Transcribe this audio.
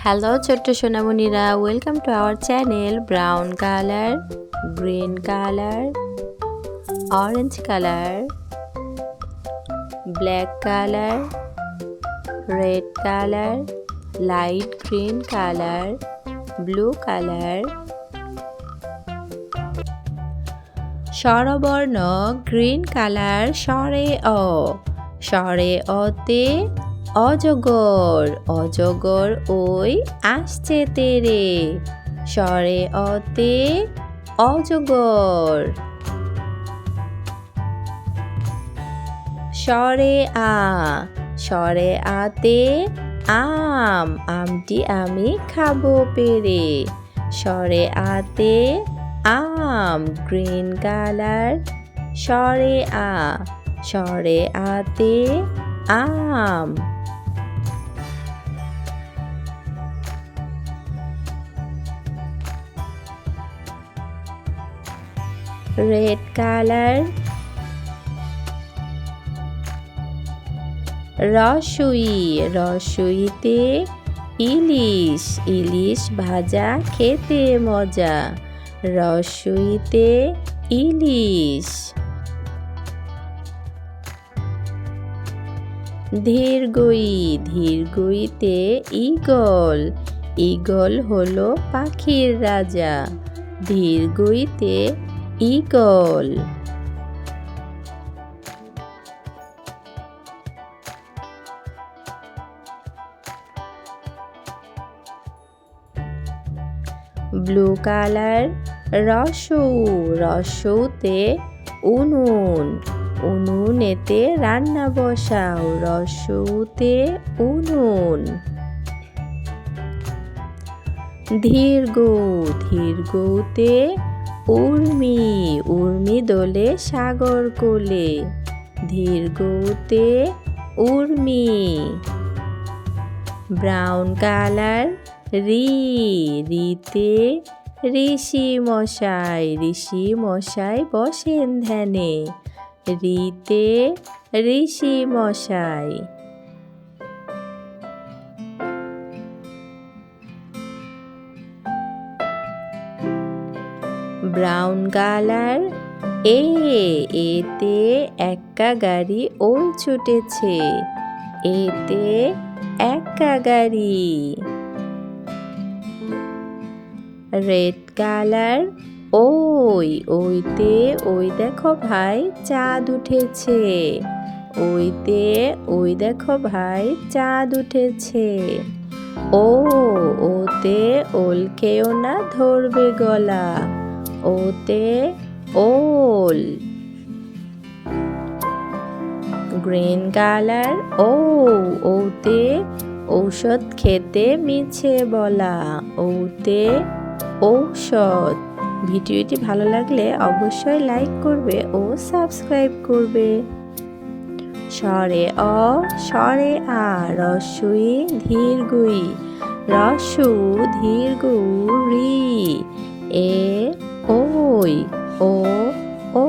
Hello ছোট্ট সোনামণিরা, welcome to our channel. Brown colour, green colour, orange colour, black colour, red colour, light green colour, blue colour. স্বরবর্ণ green colour, স্বরে অ, স্বরে অতে অজগর, অজগর ওই আসছে তেরে, স্বরে অতে অজগর। স্বরে আ, স্বরে আতে আম, আমটি আমি খাবো পেরে, স্বরে আতে আম গ্রিন কালার, স্বরে আ, স্বরে আতে আম। রেড কালার, রসুই, রসুইতে ইলিশ, ইলিশ ভাজা খেতে মজা, রসুইতে ইলিশ। ধীরগই, ধীরগইতে ঈগল, ঈগল হলো পাখির রাজা, ধীরগইতে ঈগল। ব্লু কালার, রসৌ, রসৌতে উনুন, উনুনেতে রান্না বসাও, রসৌতে উনুন। ধীরগৌ, ধীরগৌতে উর্মি, উর্মি দোলে সাগর কোলে, ধীরগৌতে উর্মি। ব্রাউন কালার, রি, রিতে ঋষি মশাই, ঋষি মশাই বসেন ধ্যানে, রিতে ঋষি মশাই। ব্রাউন কালার, এ, এতে এক্কা গাড়ি ওই ছুটেছে, এতে এক্কা গাড়ি। রেড কালার, ওই, ওইতে ওই দেখো ভাই চাঁদ উঠেছে, ওইতে ওই দেখো ভাই চাঁদ উঠেছে। ও, ওতে ওল খেও না ধরবে গলা, ওতে ওল। গ্রিন কালার, ও, ওতে ঔষধ খেতে মিছে বলা, ওতে ঔষধ। ভিডিওটি ভালো লাগলে অবশ্যই লাইক করবে ও সাবস্ক্রাইব করবে। স্বরে অ, স্বরে আ, রস্বই ধীরগই, রস্যু ধীরগু রি, এ ওই, ও ও।